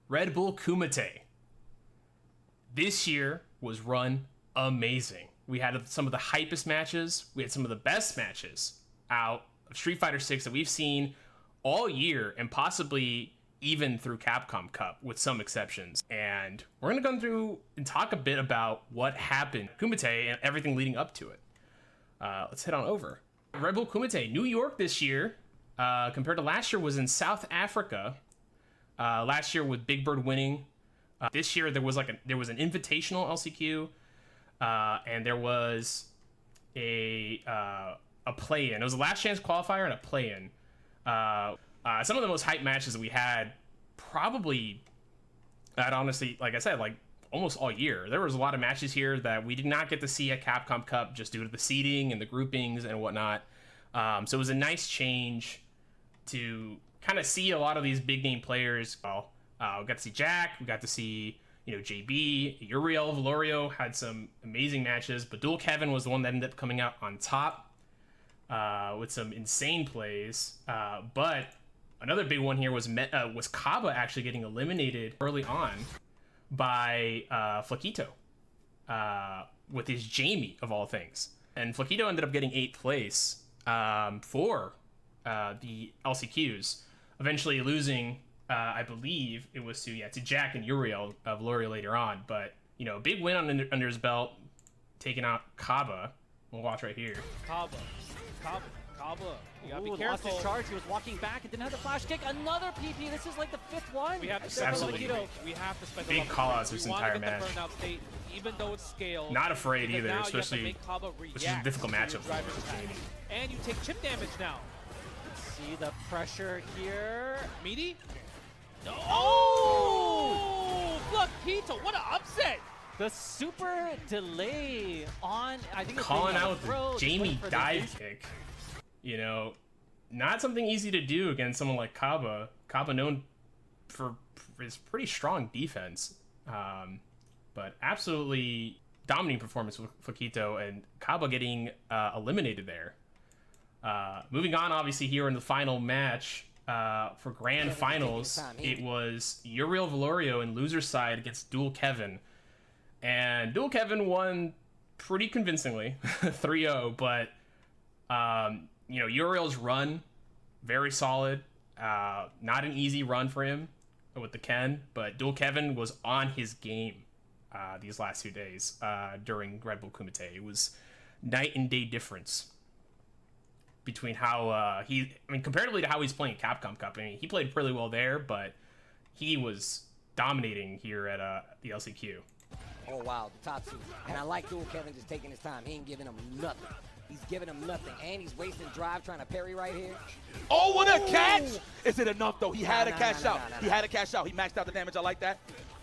Red Bull Kumite. This year was run amazing. We had some of the hypest matches. We had some of the best matches out of Street Fighter 6 that we've seen all year, and possibly even through Capcom Cup, with some exceptions. And we're going to go through and talk a bit about what happened Kumite and everything leading up to it. Let's head on over. Red Bull Kumite, New York this year, compared to last year, was in South Africa. Last year with Big Bird winning. This year there was an invitational LCQ, and there was a play-in. It was a last chance qualifier and a play-in. Some of the most hyped matches that we had, probably, I'd honestly, like I said, like almost all year. There was a lot of matches here that we did not get to see at Capcom Cup just due to the seeding and the groupings and whatnot. So it was a nice change to kind of see a lot of these big name players. Well, we got to see Jack, we got to see, JB, Uriel, Valorio had some amazing matches, but Dual Kevin was the one that ended up coming out on top with some insane plays. But another big one here was Kaba actually getting eliminated early on by Flaquito with his Jamie, of all things. And Flaquito ended up getting 8th place for the LCQs, eventually losing, I believe it was to Jack and Uriel of L'Oreal later on. But, big win under his belt, taking out Kaba. We'll watch right here. Kaba. You gotta be careful. Lost his charge. He was walking back and didn't have the flash kick. Another PP. This is like the 5th one. We have to spend big call-outs this entire match. State, even though it's scaled. Not afraid either, especially which is a difficult matchup for Jamie. And you take chip damage now. See the pressure here. Meaty? No. Oh! Flaquito, what an upset! The super delay on, I think it's calling out the Jamie dive kick. Not something easy to do against someone like Kaba. Kaba known for his pretty strong defense. But absolutely dominating performance with Flaquito, and Kaba getting eliminated there. Moving on, obviously, here in the final match for grand finals, it was Uriel Valorio in loser's side against Dual Kevin. And Dual Kevin won pretty convincingly, 3-0, but, Uriel's run, very solid. Not an easy run for him with the Ken, but Dual Kevin was on his game these last 2 days during Red Bull Kumite. It was night and day difference between how comparatively to how he's playing Capcom Cup. He played pretty well there, but he was dominating here at the LCQ. Oh, wow, the top two. And I like Dual Kevin just taking his time. He ain't giving him nothing. He's giving him nothing. And he's wasting drive trying to parry right here. Oh, what a catch! Is it enough, though? He had to cash out. He had to cash out. He maxed out the damage. I like that.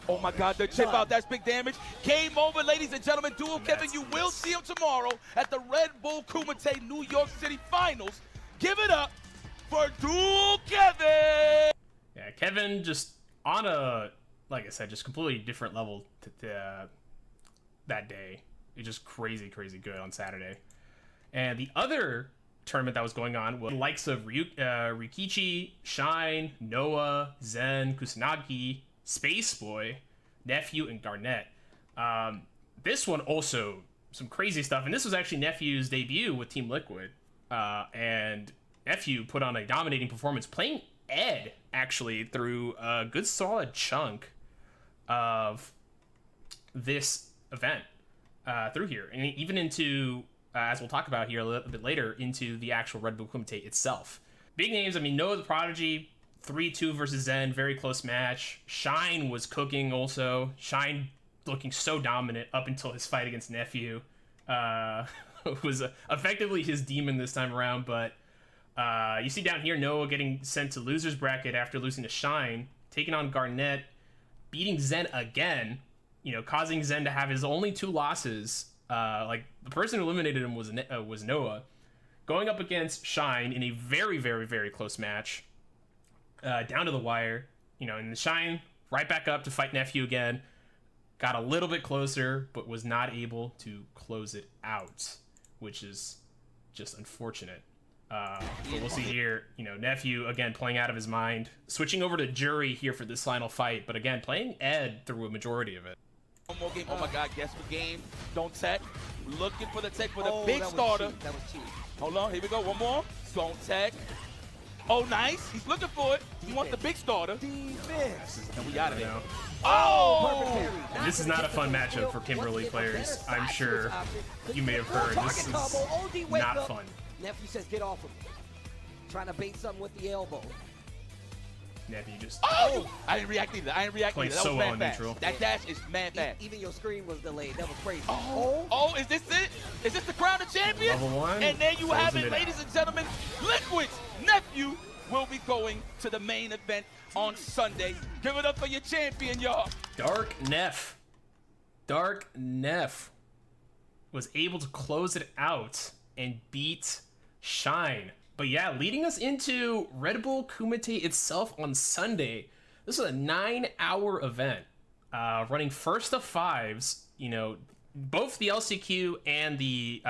Oh, my God, the chip out. That's big damage. Game over, ladies and gentlemen. Dual Kevin, you will see him tomorrow at the Red Bull Kumite New York City Finals. Give it up for Dual Kevin! Yeah, Kevin just on a, like I said, just completely different level that day. It's just crazy good on Saturday. And the other tournament that was going on was the likes of Rikichi, Shine, Noah, Zen, Kusanagi, Space Boy, Nephew, and Garnett. This one also some crazy stuff, and this was actually Nephew's debut with Team Liquid. And Nephew put on a dominating performance, playing Ed actually through a good solid chunk of this event through here, and even into as we'll talk about here a little bit later, into the actual Red Bull Kumite itself. Big names, Noah the Prodigy, 3-2 versus Zen, very close match. Shine was cooking also. Shine looking so dominant up until his fight against Nephew. It was effectively his demon this time around, but you see down here Noah getting sent to loser's bracket after losing to Shine, taking on Garnett, beating Zen again, causing Zen to have his only 2 losses. The person who eliminated him was Noah, going up against Shine in a very, very, very close match, down to the wire. And the Shine right back up to fight Nephew again, got a little bit closer, but was not able to close it out, which is just unfortunate. But we'll see here. You know, Nephew again playing out of his mind, switching over to Jury here for this final fight. But again, playing Ed through a majority of it. One more game. Oh my God, guess what game? Don't tech. Looking for the tech for the big that was starter. cheap. That was cheap. Hold on, here we go. One more. Don't tech. Oh, nice. He's looking for it. He wants the big starter. Defense. And we out of there. Now, Oh! Perfect parry. this is not a fun matchup for Kimberly players. I'm sure you may have heard. This is not fun. Nephew says get off him. Trying to bait something with the elbow. Nephew just Oh! I didn't react either. That Played was so mad well in fast. neutral. That dash is mad fast. Even your screen was delayed. That was crazy. Oh, is this it? Is this the crown of champion? Level 1. And there you have Closing it, it out. ladies and gentlemen. Liquid's nephew will be going to the main event on Sunday. Give it up for your champion, y'all. Dark Neff was able to close it out and beat Shine. But yeah, leading us into Red Bull Kumite itself on Sunday. This is a 9-hour event, running first of fives. You know, both the LCQ and the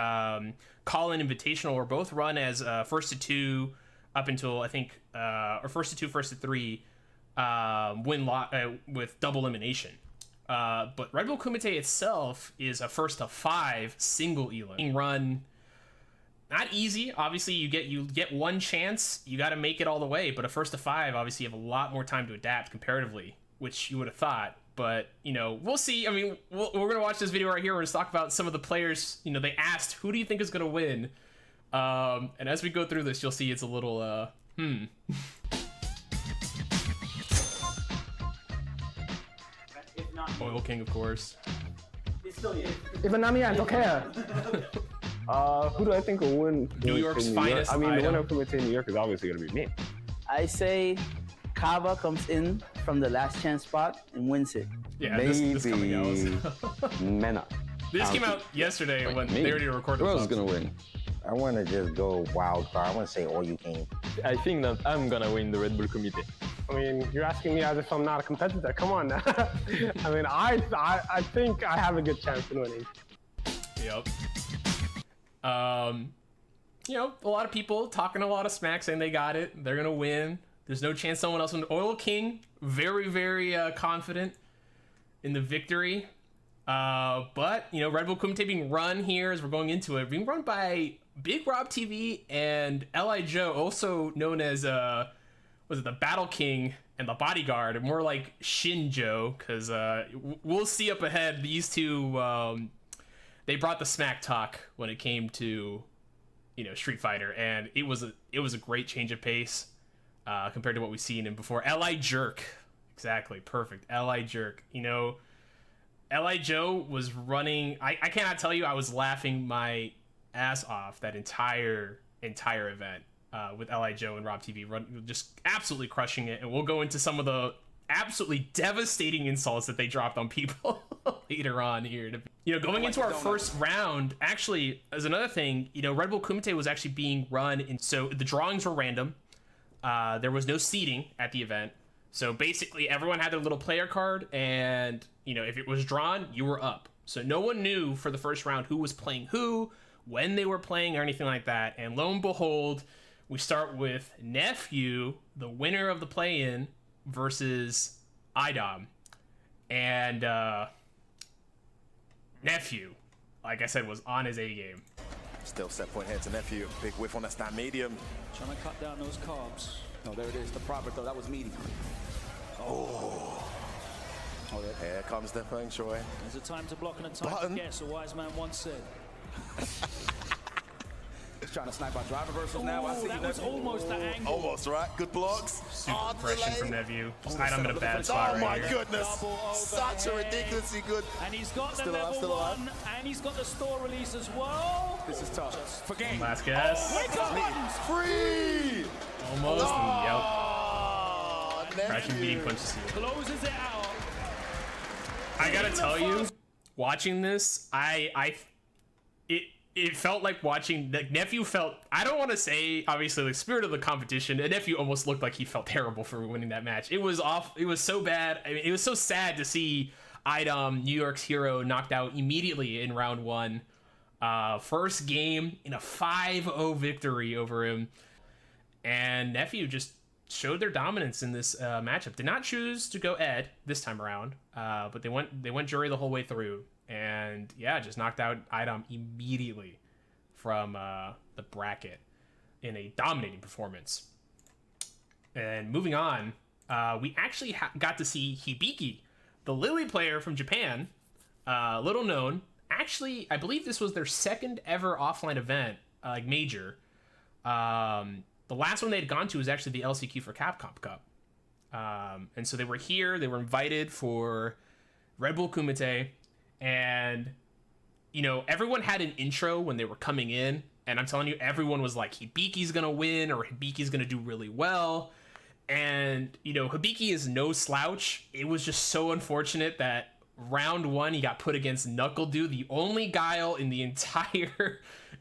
Call-In Invitational were both run as first to 2 up until I think, or first to 2, first to 3, with double elimination. But Red Bull Kumite itself is a first to 5 single elim run. Not easy. Obviously, you get one chance. You got to make it all the way. But a first to 5, obviously, you have a lot more time to adapt comparatively, which you would have thought. But, you know, we'll see. I mean, we're going to watch this video right here. We're going to talk about some of the players. You know, they asked, who do you think is going to win? And as we go through this, you'll see it's a little, Oil King, of course. Even Nami, I don't care. Who do I think will win? New York's in New York? finest I mean, the item. winner of Kumite in New York is obviously going to be me. I say Kava comes in from the last chance spot and wins it. Yeah, this coming out. Mena. This came out yesterday when me. they already recorded Who the else is subs. gonna win? I want to just go wild card. I want to say all you can. I think that I'm gonna win the Red Bull Kumite. I mean, you're asking me as if I'm not a competitor. Come on now. I mean, I think I have a good chance in winning. Yep. You know, a lot of people talking a lot of smack, saying they got it. They're gonna win. There's no chance someone else will. Oil King, very, very confident in the victory. But you know, Red Bull Kumite being run here as we're going into it, being run by Big Rob TV and Li Joe, also known as was it the Battle King and the Bodyguard, more like Shin Joe, because we'll see up ahead. These two, they brought the smack talk when it came to, you know, Street Fighter, and it was a great change of pace compared to what we've seen in before. Li Jerk, exactly, perfect. Li Jerk, you know. Li Joe was running. I cannot tell you, I was laughing my ass off that entire event with Li Joe and Rob TV just absolutely crushing it. And we'll go into some of the absolutely devastating insults that they dropped on people later on here. You know, going into our first round, actually, as another thing, you know, Red Bull Kumite was actually being run, and so the drawings were random. There was no seating at the event. So basically, everyone had their little player card, and, you know, if it was drawn, you were up. So no one knew for the first round who was playing who, when they were playing, or anything like that. And lo and behold, we start with Nephew, the winner of the play-in, versus IDOM. And Nephew, like I said, was on his A game. Still set point here to Nephew. Big whiff on that stand medium. Trying to cut down those carbs. No, there it is. The proper throw. That was meaty. Oh, here comes the Feng Shui. There's a time to block and a time Button. to guess, a wise man once said. He's trying to snipe our drive reversals now. I see That you, was Nephew. almost the angle. Almost, right? Good blocks. Super Oh, impression delay. from Nephew. Just item in a bad spot Oh my right here. goodness. Double Such a overhead. ridiculously good. And he's got the Still alive, level still alive. 1, and he's got the store release as well. This is tough. For game. Last guess. Wake up buttons! Free! Almost. Oh, And yep. Crashing beating punches here. Closes it out. I gotta tell you, watching this, it felt like watching, the Nephew felt, I don't want to say, obviously, the spirit of the competition, and Nephew almost looked like he felt terrible for winning that match. It was so bad. I mean, it was so sad to see IDOM, New York's hero, knocked out immediately in round 1. First game in a 5-0 victory over him. And Nephew just showed their dominance in this matchup. Did not choose to go Ed this time around, but they went Jury the whole way through. And yeah, just knocked out Idom immediately from the bracket in a dominating performance. And moving on, we actually got to see Hibiki, the Lily player from Japan, little known. Actually, I believe this was their second ever offline event, like major. The last one they had gone to was actually the LCQ for Capcom Cup. And so they were here, they were invited for Red Bull Kumite, and, you know, everyone had an intro when they were coming in, and I'm telling you, everyone was like, Hibiki's gonna win, or Hibiki's gonna do really well. And, you know, Hibiki is no slouch. It was just so unfortunate that round one he got put against Knuckle-Doo, the only Guile in the entire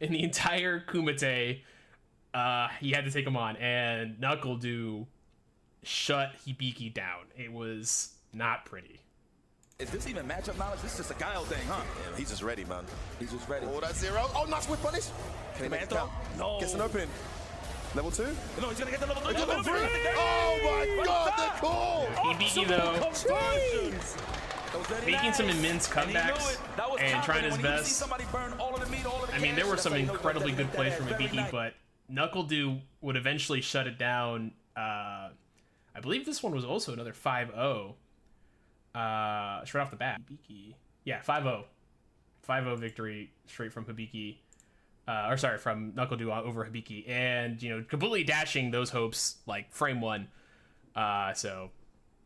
Kumite. He had to take him on, and Knuckle-Doo shut Hibiki down. It was not pretty. Is this even matchup knowledge? This is just a Guile thing, huh? Yeah, he's just ready, man. He's just ready. Oh, that's 0. Oh, nice whip punish. Can he make it count? No. Gets an open. Level 2? No, he's gonna get the level 3. Level 3. Oh my God, the call! Hibiki though, making some immense comebacks and trying his best. I mean, there were some incredibly good plays from Hibiki, but Knuckle-Doo would eventually shut it down. I believe this one was also another 5-0. Straight off the bat. Hibiki. Yeah, 5-0. 5-0 victory straight from Hibiki. From Knuckle-Doo over Hibiki. And, you know, completely dashing those hopes, like, frame one. So,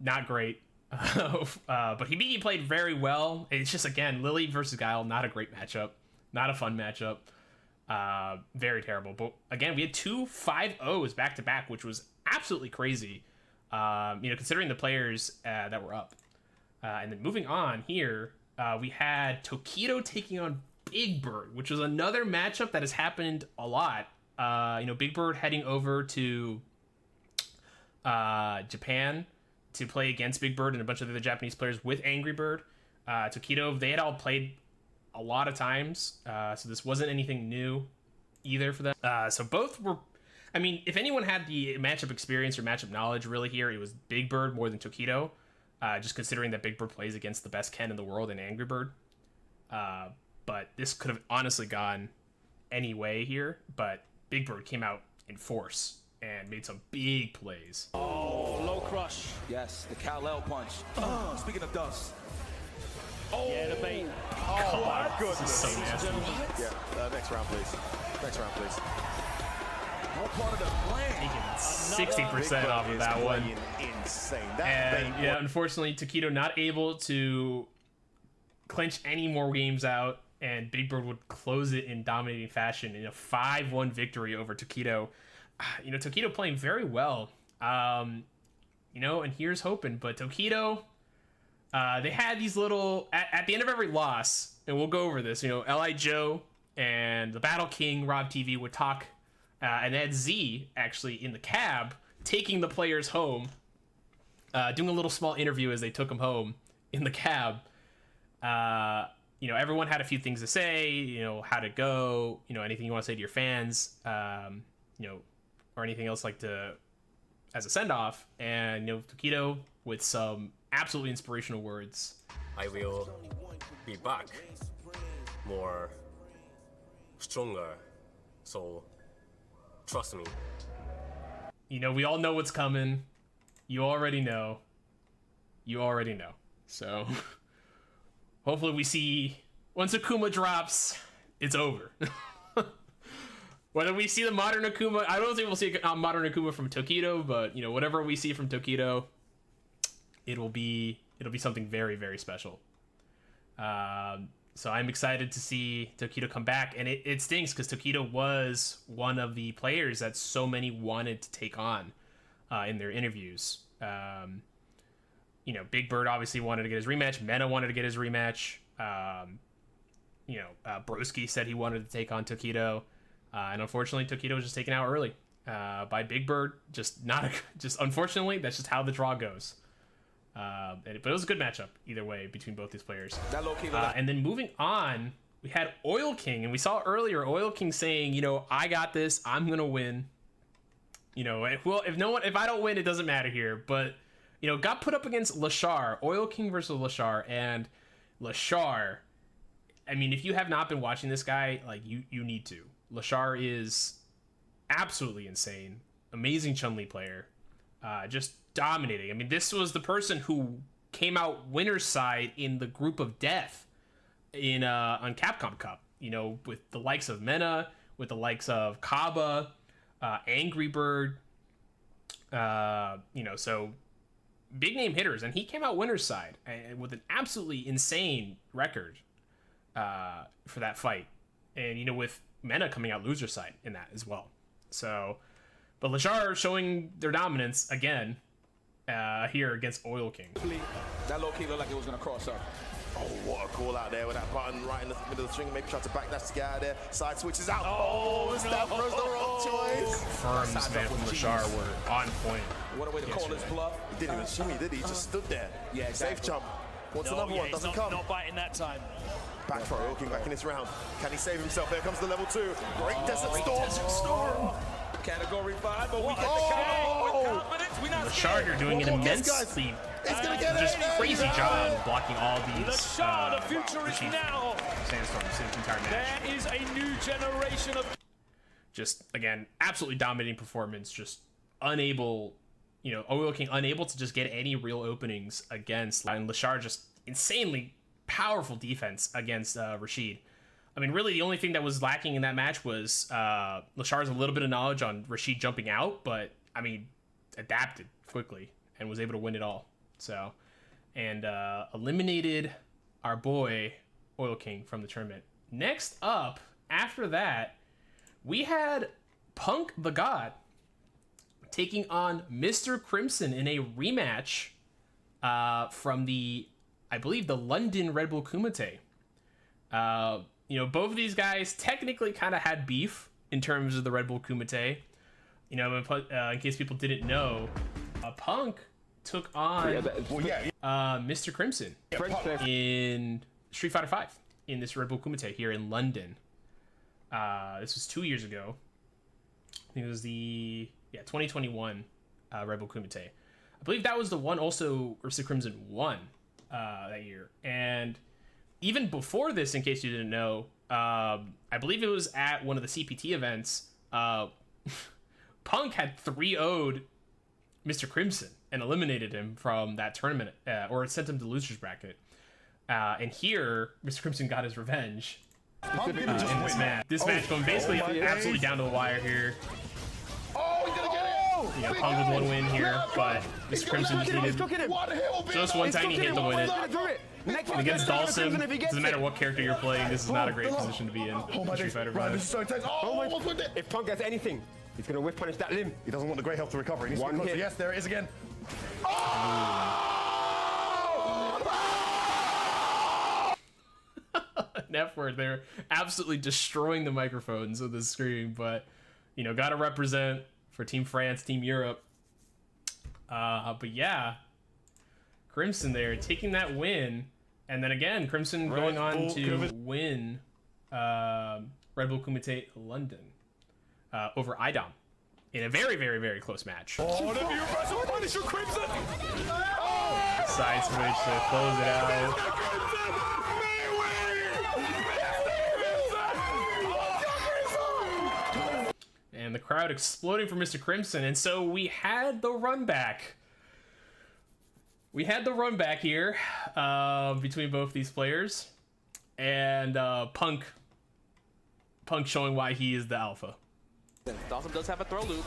not great. But Hibiki played very well. It's just, again, Lily versus Guile, not a great matchup. Not a fun matchup. Very terrible. But, again, we had 2 5-0s back-to-back, which was absolutely crazy. You know, considering the players that were up. And then moving on here, we had Tokido taking on Big Bird, which was another matchup that has happened a lot. You know, Big Bird heading over to Japan to play against Big Bird and a bunch of the other Japanese players with Angry Bird. Tokido, they had all played a lot of times, so this wasn't anything new either for them. So both were, I mean, if anyone had the matchup experience or matchup knowledge really here, it was Big Bird more than Tokido, just considering that Big Bird plays against the best Ken in the world in Angry Bird. But this could have honestly gone any way here, but Big Bird came out in force and made some big plays. Oh, low crush. Yes, the Kal-El punch. Speaking of dust. Oh, yeah, the bait. Oh my goodness. So nasty. Yeah, next round, please. Next round, please. What part of the plan? Taking 60% off of that one. Insane. And yeah, unfortunately, Tokido not able to clinch any more games out, and Big Bird would close it in dominating fashion in a 5-1 victory over Tokido. You know, Tokido playing very well. You know, and here's hoping. But Tokido, they had these little, at the end of every loss, and we'll go over this, you know, L.I. Joe and the Battle King, Rob TV, would talk, and they had Z, actually, in the cab, taking the players home, doing a little small interview as they took them home in the cab. You know, everyone had a few things to say, you know, how to go, you know, anything you want to say to your fans, you know, or anything else like to, as a send-off. And, you know, Tokido with some absolutely inspirational words. I will be back more stronger, so trust me. You know, we all know what's coming. You already know. You already know. So hopefully we see, once Akuma drops, it's over. Whether we see the modern Akuma, I don't think we'll see a modern Akuma from Tokido, but, you know, whatever we see from Tokido, it'll be something very, very special. So I'm excited to see Tokido come back, and it stinks because Tokido was one of the players that so many wanted to take on in their interviews. You know, Big Bird obviously wanted to get his rematch. Mena wanted to get his rematch. You know, Broski said he wanted to take on Tokido. And unfortunately, Tokido was just taken out early by Big Bird. Just unfortunately, that's just how the draw goes. But it was a good matchup either way between both these players. And then moving on we had Oil King, and we saw earlier Oil King saying, you know, I got this, I'm gonna win. You know, if I don't win, it doesn't matter here. But you know, got put up against Lashar, Oil King versus Lashar, and Lashar. I mean, if you have not been watching this guy, like you need to. Lashar is absolutely insane, amazing Chun-Li player, just dominating. I mean, this was the person who came out winner's side in the group of death in on Capcom Cup. You know, with the likes of Mena, with the likes of Kaba, Angry Bird. You know, so big name hitters, and he came out winner's side with an absolutely insane record for that fight. And you know, with Mena coming out loser side in that as well. So, but Lashar showing their dominance again here against Oil King. That low key looked like it was gonna cross up. Oh, what a call out there with that button right in the middle of the string. Maybe try to back that guy there. Side switches out. Oh, Stavros the wrong choice. Firms, man, from Lashar were on point. What a way to call his bluff. He didn't even shimmy, did he? He just stood there. Yeah, exactly. Safe jump. What's another one? Doesn't come. Not biting that time. Back throw, Oil King back in this round. Can he save himself? There comes the level 2. Great Desert Storm. Category 5, but we get the count with confidence. We not Lashar here doing an immensely just crazy job blocking all these Lashar, the future is now. sandstorms in the entire match. There is a new generation of Just again, absolutely dominating performance, just unable, you know, Oil King unable to just get any real openings against, and Lashar just insanely powerful defense against Rashid. I mean, really, the only thing that was lacking in that match was Lashar's a little bit of knowledge on Rashid jumping out, but I mean, adapted quickly and was able to win it all. So, and eliminated our boy Oil King from the tournament. Next up, after that, we had Punk the God taking on Mr. Crimson in a rematch from the, I believe, the London Red Bull Kumite. You know, both of these guys technically kind of had beef in terms of the Red Bull Kumite. You know, in case people didn't know, Punk took on Mr. Crimson in Street Fighter 5 in this Red Bull Kumite here in London. This was 2 years ago. I think it was the 2021 Red Bull Kumite. I believe that was the one also Mr. Crimson won that year. And even before this, in case you didn't know, I believe it was at one of the CPT events. Punk had 3-0'd Mr. Crimson and eliminated him from that tournament, or sent him to losers bracket. And here, Mr. Crimson got his revenge in this match. This match going basically absolutely down to the wire here. Oh, he's gonna get it! You know, Punk with one win here, but Mr. Crimson just needed just one tiny hit to win it. And against Dalsim, doesn't matter what character you're playing, this is not a great position to be in Street Fighter 5. This is so intense. Oh, If Punk gets anything, he's gonna whip punish that limb. he doesn't want the great health to recover. He needs to be closer. Yes, there it is again. An F word. They're absolutely destroying the microphones with this screen, but you know, gotta represent for Team France, Team Europe. But yeah, Crimson there taking that win, and then again Crimson going on to win Red Bull Kumite London over IDOM in a very, very, very close match. Side switch to close it out. And the crowd exploding for Mr. Crimson, and so we had the run back. We had the run back here between both these players, and Punk showing why he is the alpha. Dalsim does have a throw loop.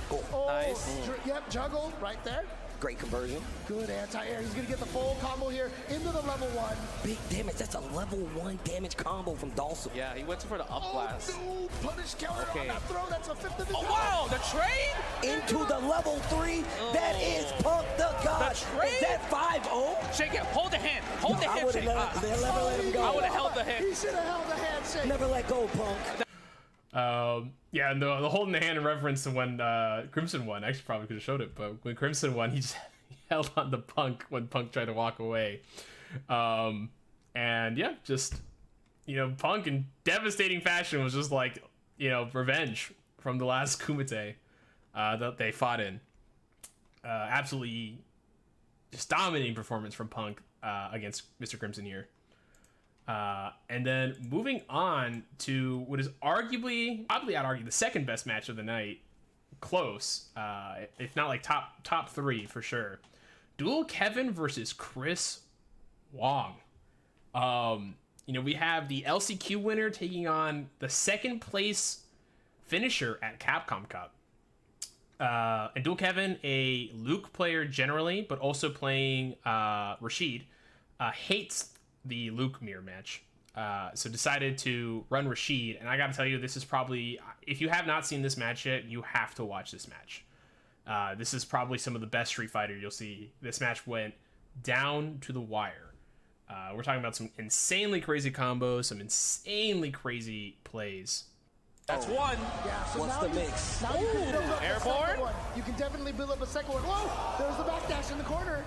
Oh, Nice. Yep, juggle right there. Great conversion. Good anti-air. He's going to get the full combo here into the level 1. Big damage. That's a level 1 damage combo from Dalsim. Yeah, he went for the up blast. No, punish counter on that throw. That's a 5th of his Oh, wow, the trade? Into the level 3. That is Punk the God. The trade? Is that 5-0? Shake it. Hold the hand. Hold the I hand, would've Shake. never let him go. I would have held the hand. He should have held the handshake. Never let go, Punk. Yeah, and the holding the hand in reference to when Crimson won. Actually, probably could have showed it, but when Crimson won, he just held on to Punk when Punk tried to walk away. And yeah, just you know, Punk in devastating fashion was just like, you know, revenge from the last Kumite that they fought in. Absolutely just dominating performance from Punk against Mr. Crimson here. And then moving on to what is arguably, probably I'd argue, the second best match of the night. Close, if not like top three for sure. Dual Kevin versus Chris Wong. You know, we have the LCQ winner taking on the second place finisher at Capcom Cup. And Dual Kevin, a Luke player generally, but also playing Rashid, hates the Luke mirror match. So decided to run Rashid, and I gotta tell you, this is probably, if you have not seen this match yet, you have to watch this match. This is probably some of the best Street Fighter you'll see. This match went down to the wire. We're talking about some insanely crazy combos, some insanely crazy plays. That's one. Yeah, so What's the mix? Now you can build up a Airborne? second one. You can definitely build up a second one. Whoa! There's the backdash in the corner.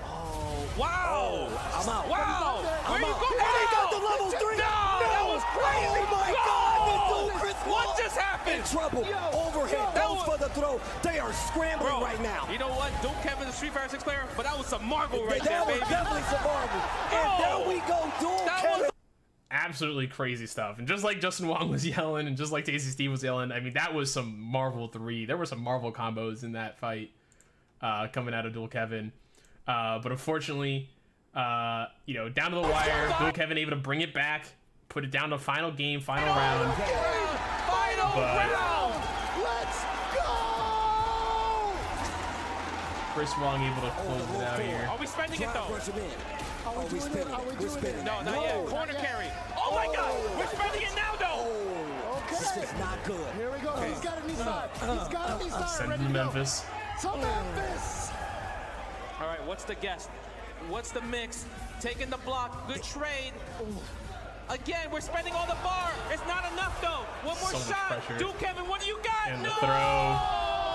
Wow. I'm out. Wow. Where I'm you out. going? And he got the Wow. level 3. No, that was crazy. Oh my God! The dude, Chris What Wong just happened? in trouble. Overhead That goes was- for the throw. They are scrambling Bro, right now. You know what? Dual Kevin's a Street Fighter 6 player, but that was some marble right That there, was baby. definitely some marble. And there we go, Dual That Kevin. was- Absolutely crazy stuff. And just like Justin Wong was yelling, and just like Tasty Steve was yelling, I mean, that was some Marvel 3. There were some Marvel combos in that fight coming out of Dual Kevin. But unfortunately, you know, down to the wire, Dual Kevin able to bring it back, put it down to final game, final round. Final But- round. Let's go! Chris Wong able to close it out here. Are we spending it though? Rush him in. Are we doing it? Are we We're doing spinning. it? No, not yet. Corner carry. Oh my God. We're spending it now though. This Okay. is not good. Here we go. He's got a knee side. He's got a knee side. Send Ready him to to go. Memphis. To Memphis. All right, what's the guess? What's the mix? Taking the block. Good trade. Again, we're spending all the bar. It's not enough though. One more So much shot. pressure. Dual Kevin, what do you got? And the No! throw.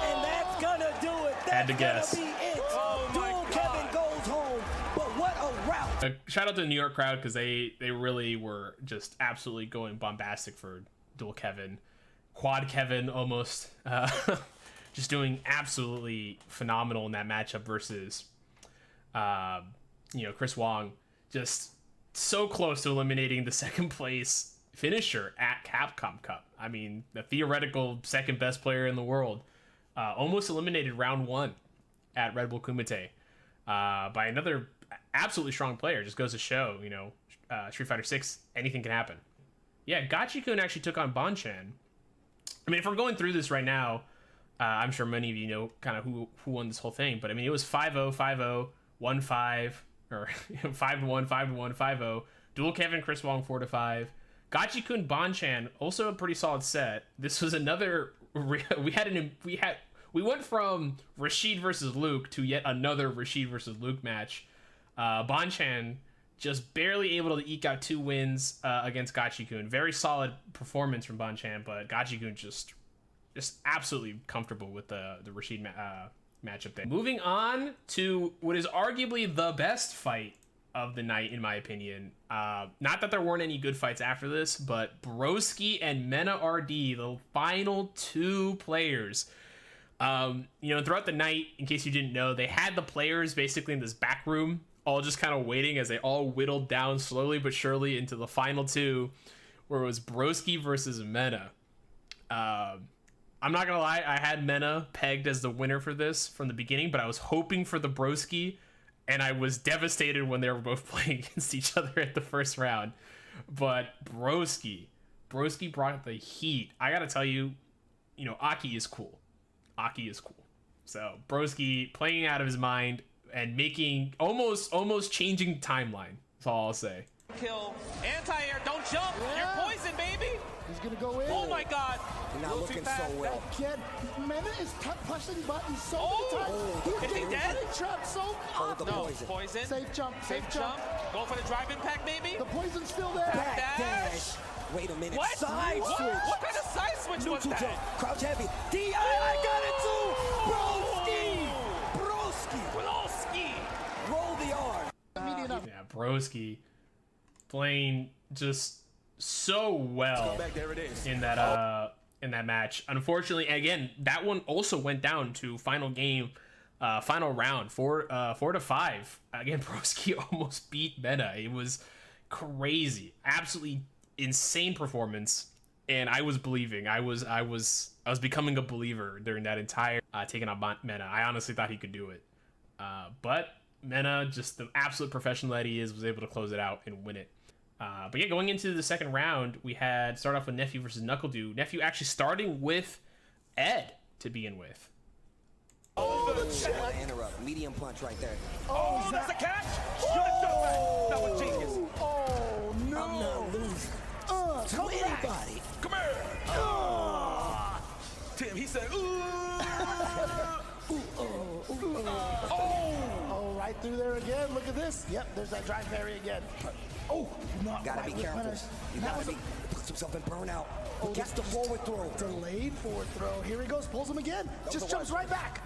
And that's gonna do it. That's Had to guess. gonna be it. Oh my Dual God. Kevin goes home. But what a route. Shout out to the New York crowd, because they really were just absolutely going bombastic for Dual Kevin. Quad Kevin almost. Just doing absolutely phenomenal in that matchup versus, you know, Chris Wong. Just so close to eliminating the second place finisher at Capcom Cup. I mean, the theoretical second best player in the world. Almost eliminated round 1 at Red Bull Kumite by another absolutely strong player. Just goes to show, you know, Street Fighter 6, anything can happen. Yeah, Gachi-kun actually took on Bonchan. I mean, if we're going through this right now, I'm sure many of you know kind of who won this whole thing, but I mean, it was 5-0, 5-0, 1-5, or 5-1, 5-1, 5-0. Dual Kevin, Chris Wong, 4-5. Gachi-kun, Bonchan, also a pretty solid set. This was another. We went from Rashid versus Luke to yet another Rashid versus Luke match. Bonchan just barely able to eke out 2 wins against Gachi-kun. Very solid performance from Bonchan, but Gachi-kun just absolutely comfortable with the Rashid matchup there. Moving on to what is arguably the best fight of the night, in my opinion. Not that there weren't any good fights after this, but Broski and Mena RD, the final 2 players. You know, throughout the night, in case you didn't know, they had the players basically in this back room, all just kind of waiting as they all whittled down slowly but surely into the final 2, where it was Broski versus Mena. I'm not gonna lie, I had Mena pegged as the winner for this from the beginning, but I was hoping for the Broski, and I was devastated when they were both playing against each other at the first round. But Broski brought the heat. I gotta tell you, you know, Aki is cool. So Broski playing out of his mind and making almost changing timeline. That's all I'll say. Kill. Anti-air. Don't jump. You're poison, baby. He's gonna go in. Oh my God. You're not looking so well. Again, Mena is pushing buttons so Oh! many times. Is he dead? Trapped so Hold the No, poison. poison. Safe jump. Safe jump. Go for the drive impact, baby. The poison's still there. Back dash. Wait a minute. What? Side What? switch. What kind of side switch was Neutral that? jump. Crouch heavy. DI. I got it too. Broski. Roll the R. Immediate up. Yeah, Broski playing just so well in that match. Unfortunately, again, that one also went down to final game, final round, 4-5. Again, Broski almost beat Mena. It was crazy, absolutely insane performance, and I was believing. I was becoming a believer during that entire taking on Mena. I honestly thought he could do it, but Mena, just the absolute professional that he is, was able to close it out and win it. But yeah, going into the second round, we had start off with Nephew versus NuckleDu. Nephew actually starting with Ed to begin with. Oh, the interrupt. Medium punch right there. Oh, that's a catch! Oh, that was genius. Oh, no. I'm not losing to anybody. Come here. Tim, he said, Oh, right through there again. Look at this. Yep, there's that drive parry again. Oh, not gotta right be careful. finish. You gotta be. Puts himself in burnout. Oh, Gets the forward throw. Delayed forward throw. Here he goes. Pulls him again. Just jumps right back.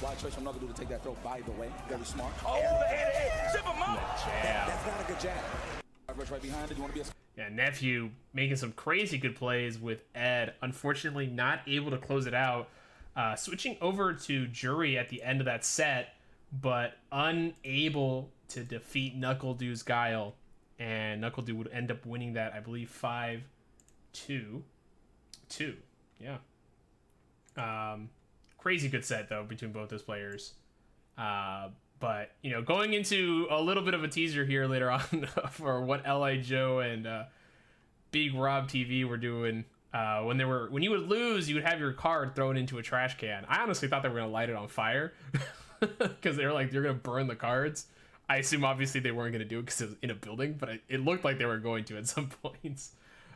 Wide choice from NuckleDu to take that throw, by the way. Very smart. Oh, the head. Zip him up. That's not a good jab. Rush right behind it. You want to be a... Yeah, Nephew making some crazy good plays with Ed. Unfortunately, not able to close it out. Switching over to Jury at the end of that set, but unable to defeat NuckleDu's Guile. And NuckleDu would end up winning that, I believe, 5-2. Yeah. Crazy good set, though, between both those players. But, you know, going into a little bit of a teaser here later on for what L.I. Joe and Big Rob TV were doing. When you would lose, you would have your card thrown into a trash can. I honestly thought they were going to light it on fire because they were like, they're going to burn the cards. I assume obviously they weren't going to do it because it was in a building, but it looked like they were going to at some points.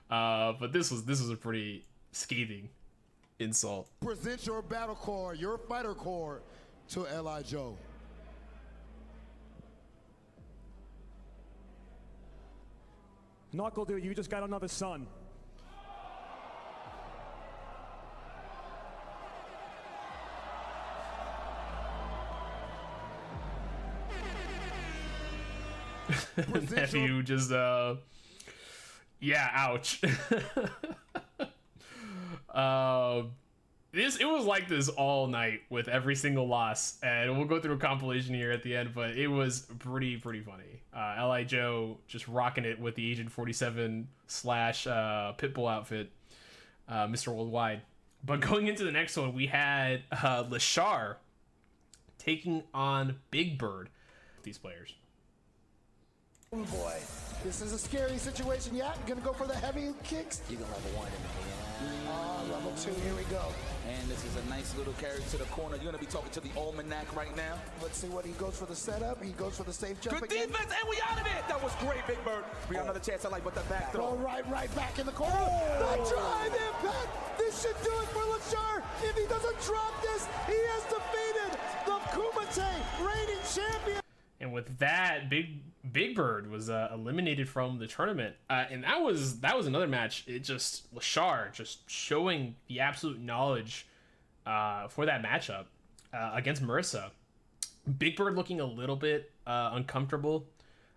But this was a pretty scathing insult. Present your battle core, your fighter core to L.I. Joe. NuckleDu, you just got another son. Nephew just yeah, ouch. It was like this all night with every single loss, and we'll go through a compilation here at the end, but it was pretty funny. L.I. Joe just rocking it with the Agent 47 / Pitbull outfit, Mr. Worldwide. But going into the next one, we had Lashar taking on Big Bird. These players. Oh boy, this is a scary situation. Yeah, gonna go for the heavy kicks. You can level 1 in the level 2, here we go. And this is a nice little carry to the corner. You're gonna be talking to the almanac right now. Let's see what he goes for the setup. He goes for the safe jump Good again. defense, and we out of it. That was great, Big Bird. We got another chance at but the back throw. Right back in the corner. The drive impact. This should do it for Lashar. If he doesn't drop this, he has defeated the Kumite reigning champion. And with that, Big Bird was eliminated from the tournament, and that was another match. It just Lashar just showing the absolute knowledge for that matchup against Marissa. Big Bird looking a little bit uncomfortable,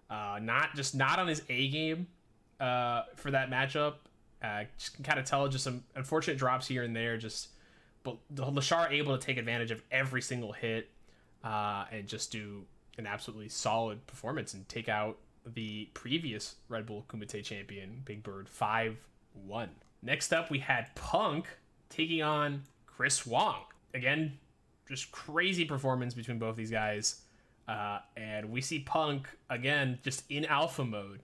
not on his A game for that matchup. Just can kind of tell just some unfortunate drops here and there. But Lashar able to take advantage of every single hit and just do an absolutely solid performance and take out the previous Red Bull Kumite champion, Big Bird, 5-1. Next up, we had Punk taking on Chris Wong. Again, just crazy performance between both these guys. And we see Punk, again, just in alpha mode,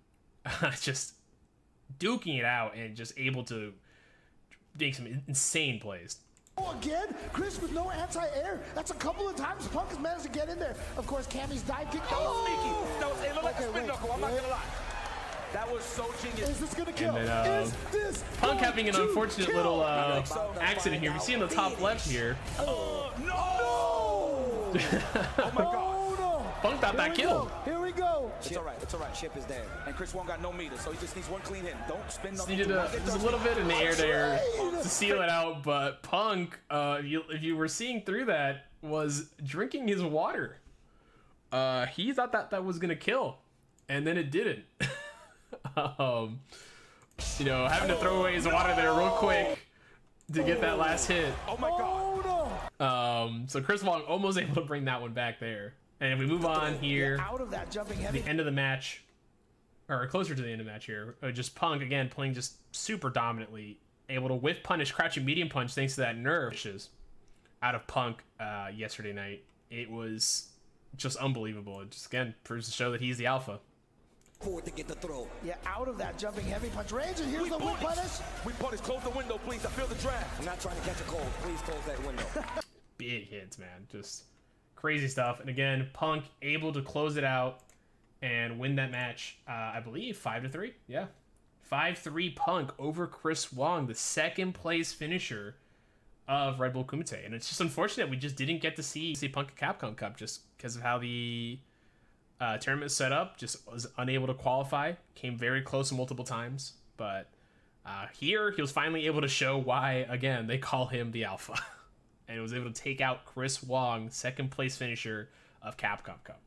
just duking it out and just able to make some insane plays. Again, Chris with no anti-air. That's a couple of times Punk has managed to get in there. Of course, Cammy's dive kick. That was sneaky. That was, it looked like a spin knuckle. I'm not gonna lie. That was so genius. Is this gonna kill? And then, is this Punk having an unfortunate little accident here. You see in the top left here. No! Oh my God. Punk thought that killed. Here we go. It's all right. It's all right. Chip is there. And Chris Wong got no meter, so he just needs one clean hit. Don't spin Just nothing. needed just a little bit in the air there to seal it out, but Punk, if you were seeing through that, was drinking his water. He thought that was gonna kill, and then it didn't. You know, having to throw away his water there real quick to get that last hit. Oh my God. So Chris Wong almost able to bring that one back there. And if we move on here, Out of that jumping heavy. the end of the match, or closer to the end of the match here, just Punk again playing just super dominantly, able to whiff punish, crouching medium punch thanks to that nerve out of Punk yesterday night. It was just unbelievable. It just again proves to show that he's the alpha. Forward to get the throw. Yeah, out of that jumping heavy punch range, and here's the whip punish. We punish. Close the window, please. I feel the draft. I'm not trying to catch a cold. Please close that window. Big hits, man. Just crazy stuff. And again, Punk able to close it out and win that match. I believe 5-3. Yeah, 5-3 Punk over Chris Wong, the second place finisher of Red Bull Kumite. And it's just unfortunate we just didn't get to see Punk at Capcom Cup just because of how the tournament set up. Just was unable to qualify. Came very close multiple times, but here he was finally able to show why again they call him the alpha, and was able to take out Chris Wong, second place finisher of Capcom Cup.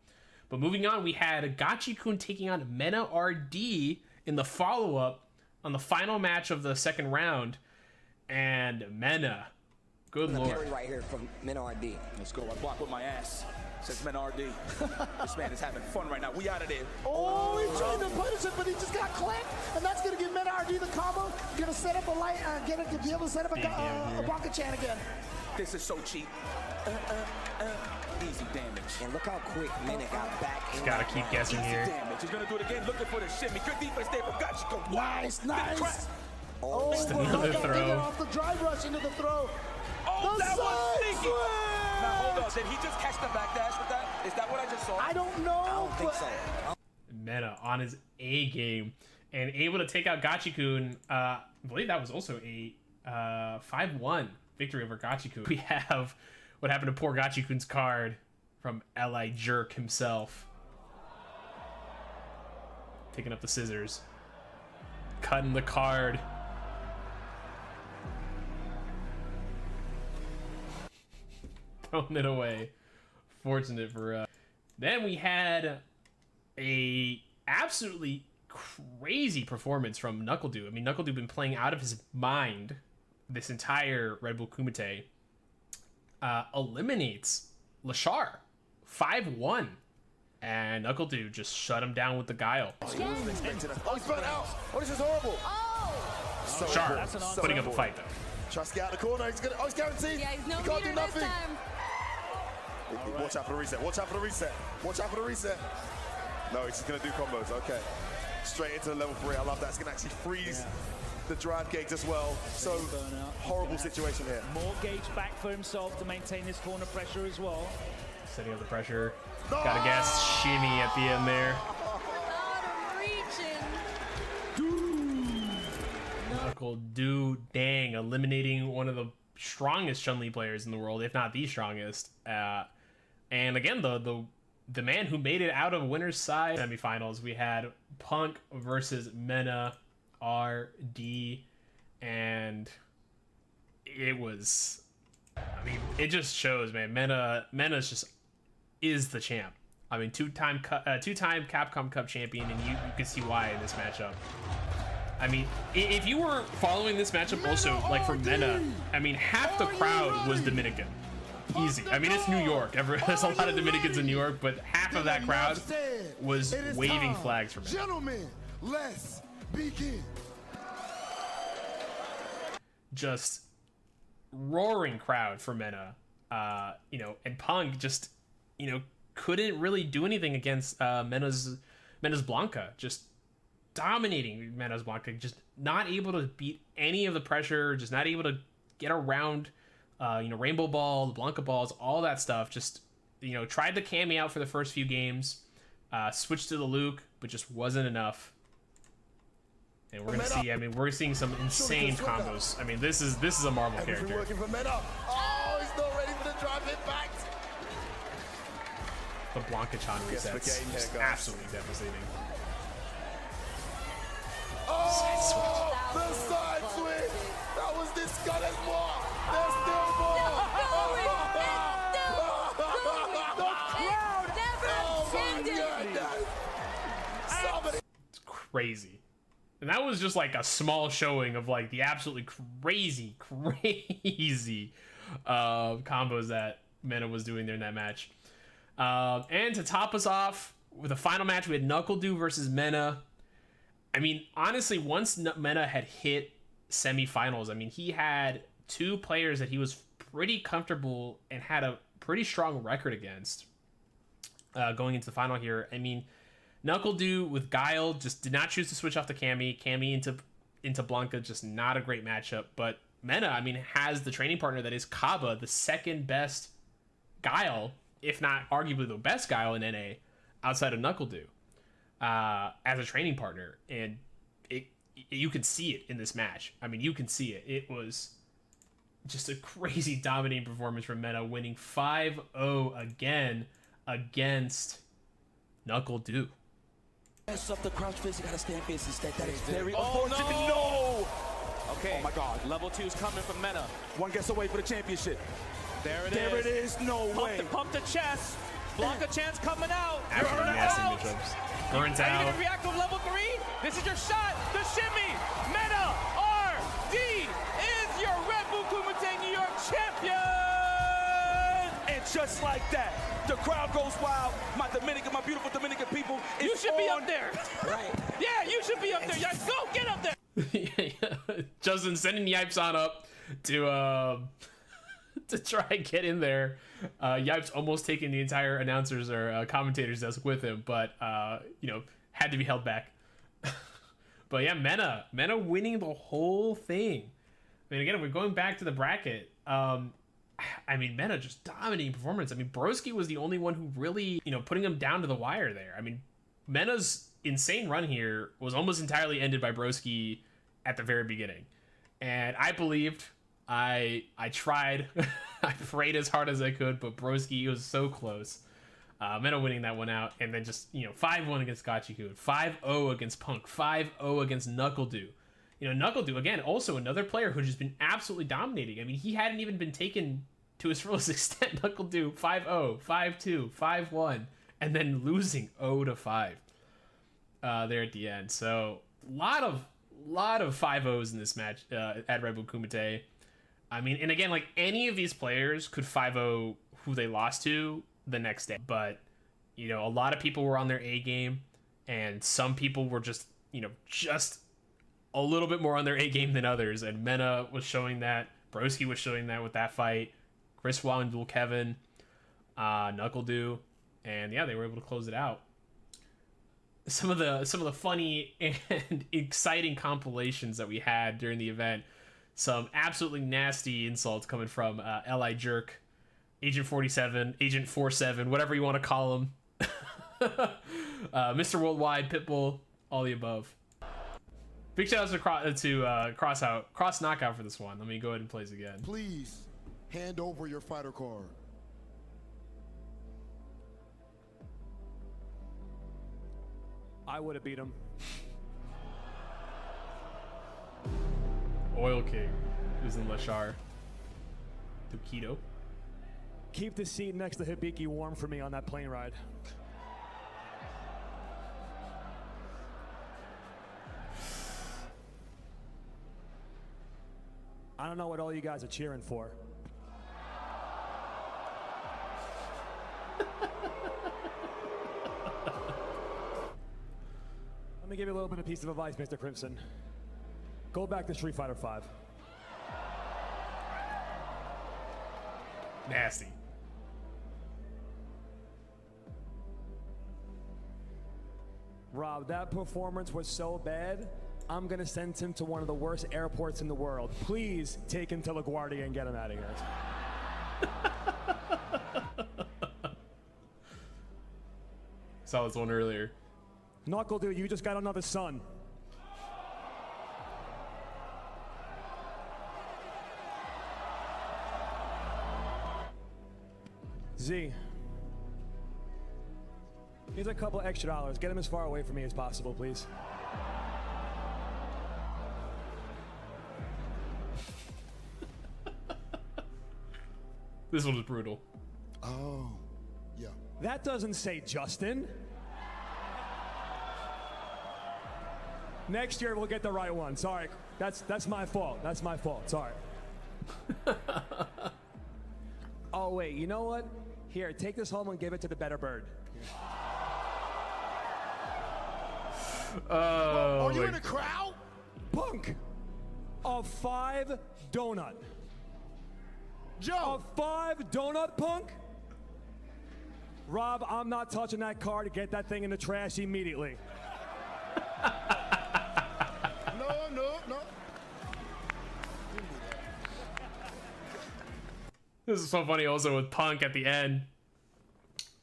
But moving on, we had Gachi-kun taking on Mena RD in the follow-up on the final match of the second round, and Mena, good lord. Parry right here from Mena RD. Let's go. I block with my ass. Says Mena RD. This man is having fun right now. We out of there. Oh, he's trying to punish it, but he just got clamped, and that's going to give Mena RD the combo. Going to set up a light, get it to be able to set up a Bonka Chan again. This is so cheap. Easy damage. And look how quick Mena got back. Just gotta keep guessing here. Damage. He's gonna do it again. Looking for the shimmy. Good defense there from Gachi-kun. Nice, nice. Oh, just another throw. Off the drive rush into the throw. Oh, the that was sneaky. switch! Now hold on. Did he just catch the back dash with that? Is that what I just saw? I don't know. I don't think so. Mena on his A game and able to take out Gachi-kun. I believe that was also a 5-1 victory over Gachi-kun. We have what happened to poor Gachi-kun's card from L.I. Jerk himself. Picking up the scissors. Cutting the card. Throwing it away. Fortunate for Then we had a absolutely crazy performance from NuckleDu. I mean, NuckleDu been playing out of his mind this entire Red Bull Kumite. Eliminates Lashar 5-1, and NuckleDu just shut him down with the guile. Oh, he's burnt out. Oh, this is horrible. Lashar putting up a fight though. Tries to get out of the corner. He's gonna. Oh, he's guaranteed. Yeah, he's no he can't do meter this nothing. time. Watch out for the reset. Watch out for the reset. Watch out for the reset. No, he's just gonna do combos. Okay, straight into the level 3. I love that. It's gonna actually freeze the drive gauge as well. So horrible situation here. More gauge back for himself to maintain his corner pressure as well. Setting up the pressure. Got a gas shimmy at the end there. NuckleDu, dang, eliminating one of the strongest Chun-Li players in the world, if not the strongest. And again, the man who made it out of winner's side semifinals, we had Punk versus Mena RD, and it was, I mean, it just shows, man. Mena's just is the champ. I mean, two-time Capcom Cup champion, and you can see why in this matchup. I mean, if you were following this matchup also, like for Mena, I mean, half the crowd was Dominican. Easy. I mean, it's New York. There's a lot of Dominicans in New York, but half of that crowd was waving flags for Mena. Gentlemen, let's begin. Just roaring crowd for Mena. You know, and Punk just, you know, couldn't really do anything against Mena's Blanca. Just dominating Mena's Blanca, just not able to beat any of the pressure, just not able to get around, you know, Rainbow Ball, the Blanca balls, all that stuff. Just, you know, tried the Kami out for the first few games, switched to the Luke, but just wasn't enough. And we're gonna see. I mean, we're seeing some insane combos. I mean, this is a Marvel character. Working for Mena. Oh, he's not ready for the drive impact. The Blanca-chan resets, just absolutely devastating. Oh, the side switch. That was disgusting. More. There's still more. It's crazy. And that was just like a small showing of like the absolutely crazy combos that Mena was doing there in that match. And to top us off with the final match, we had NuckleDu versus Mena. I mean, honestly, once Mena had hit semifinals, I mean, he had two players that he was pretty comfortable and had a pretty strong record against going into the final here. I mean, NuckleDu with Guile just did not choose to switch off to Cammy. Cammy into Blanca, just not a great matchup. But Mena, I mean, has the training partner that is Kaba, the second best Guile, if not arguably the best Guile in NA outside of NuckleDu, as a training partner. And you can see it in this match. I mean, you can see it. It was just a crazy dominating performance from Mena, winning 5-0 again against NuckleDu. Mess up the crouch face, you gotta stand face instead. That is very unfortunate. No! Okay. Oh my God. Level 2 is coming from Mena. One gets away for the championship. There it is. There it is. No way. Pump the chest. Blanca chance coming out. After nasty matchups. Burns Are you out. gonna react with level 3? This is your shot. The shimmy. Mena RD is your Red Bull Kumite New York champion. And just like that, the crowd goes wild. My beautiful Dominican people. You should be up there. Right. Yeah, you should be up there. Yipes, go get up there. Justin sending Yipes on up to try and get in there. Yipes almost taking the entire announcers or commentators desk with him, but had to be held back. But yeah, Mena winning the whole thing. I mean, again, we're going back to the bracket. I mean, Mena just dominating performance. I mean, Broski was the only one who really, putting him down to the wire there. I mean, Mena's insane run here was almost entirely ended by Broski at the very beginning. And I believed, I tried, I prayed as hard as I could, but Broski was so close. Mena winning that one out, and then just, 5-1 against Gachikun, 5-0 against Punk, 5-0 against NuckleDu. NuckleDu, again, also another player who's just been absolutely dominating. I mean, he hadn't even been taken to his fullest extent. NuckleDu, 5-0, 5-2, 5-1, and then losing 0-5 there at the end. So, lot of 5-0s in this match at Red Bull Kumite. I mean, and again, like, any of these players could 5-0 who they lost to the next day. But, a lot of people were on their A game, and some people were just a little bit more on their A game than others, and Mena was showing that. Broski was showing that with that fight. Chris Wall and Dual Kevin, NuckleDu, and yeah, they were able to close it out. Some of the funny and exciting compilations that we had during the event. Some absolutely nasty insults coming from Li Jerk, Agent 47, Agent 47, whatever you want to call him, Mr. Worldwide, Pitbull, all the above. Big shout out to Cross Knockout for this one. Let me go ahead and play this again. Please hand over your fighter card. I would have beat him. Oil King is in Lashar. Tukido. Keep the seat next to Hibiki warm for me on that plane ride. I don't know what all you guys are cheering for. Let me give you a little bit of piece of advice, Mr. Crimson. Go back to Street Fighter 5. Nasty. Rob, that performance was so bad, I'm gonna send him to one of the worst airports in the world. Please take him to LaGuardia and get him out of here. Saw this one earlier. NuckleDu, you just got another son. Z. Here's a couple extra dollars. Get him as far away from me as possible, please. This one was brutal. Oh, yeah. That doesn't say Justin. Next year we'll get the right one. Sorry, that's my fault. That's my fault. Sorry. Oh wait, you know what? Here, take this home and give it to the better bird. Are you in a crowd? Punk. A 5 donut. Joe. A 5 donut punk? Rob, I'm not touching that card. Get that thing in the trash immediately. No. This is so funny also with Punk at the end.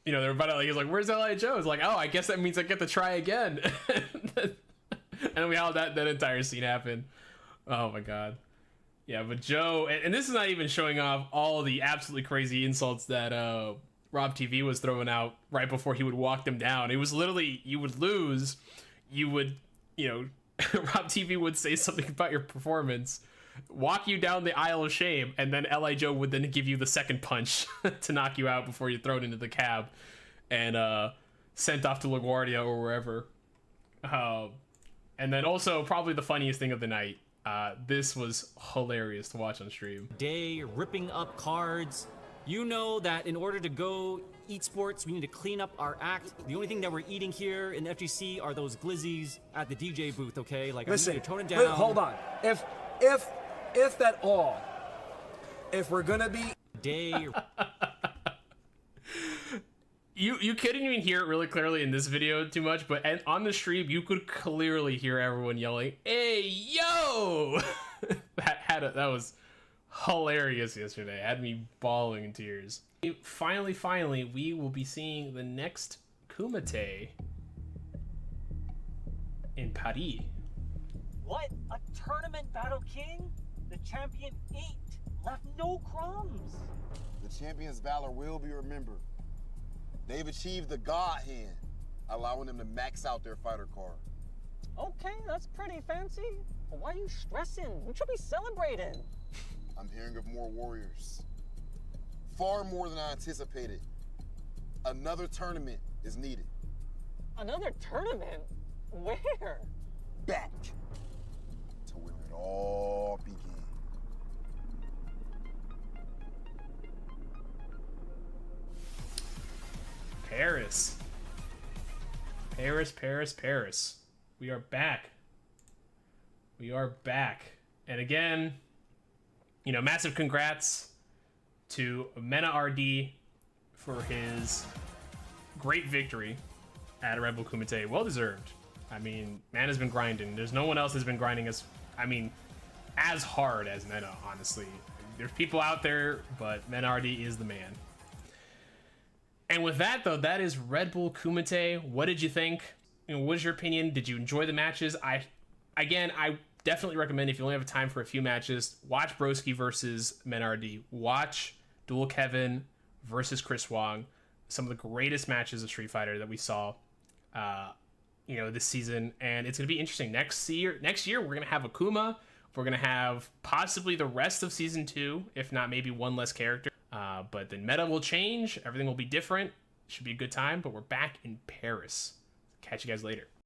You know, they're about to, like, he's like, where's L.A. Joe? It's like, oh, I guess that means I get to try again. And then we had that entire scene happen. Oh my god. Yeah, but Joe, and this is not even showing off all the absolutely crazy insults that Rob TV was throwing out right before he would walk them down. It was literally, you would lose, you would, you know, Rob TV would say something about your performance, walk you down the aisle of shame, and then L.A. Joe would then give you the second punch to knock you out before you're thrown into the cab and sent off to LaGuardia or wherever. And then also probably the funniest thing of the night. This was hilarious to watch on stream. Day ripping up cards. You know that in order to go eat sports, we need to clean up our act. The only thing that we're eating here in FGC are those glizzies at the DJ booth, okay? Like, Listen, I need to tone it down. hold on. If at all, if we're gonna be day. You couldn't even hear it really clearly in this video too much, but on the stream you could clearly hear everyone yelling, "Hey, yo!" that was hilarious yesterday. It had me bawling in tears. Finally, we will be seeing the next Kumite in Paris. What? A tournament battle king? The champion 8 left no crumbs. The champion's valor will be remembered. They've achieved the God hand, allowing them to max out their fighter card. Okay, that's pretty fancy. But why are you stressing? We should be celebrating. I'm hearing of more warriors. Far more than I anticipated. Another tournament is needed. Another tournament? Where? Back to where it all began. Paris. Paris. We are back. And again, you know, massive congrats to Mena RD for his great victory at Red Bull Kumite. Well deserved. I mean, man has been grinding. There's no one else has been grinding as hard as Mena, honestly. There's people out there, but Mena RD is the man. And with that, though, that is Red Bull Kumite. What did you think? You know, what is your opinion? Did you enjoy the matches? I definitely recommend, if you only have time for a few matches, watch Broski versus Menardi. Watch Dual Kevin versus Chris Wong. Some of the greatest matches of Street Fighter that we saw, this season. And it's going to be interesting. Next year, we're going to have Akuma. We're going to have possibly the rest of Season 2, if not maybe one less character. But the meta will change. Everything will be different. Should be a good time. But we're back in Paris. Catch you guys later.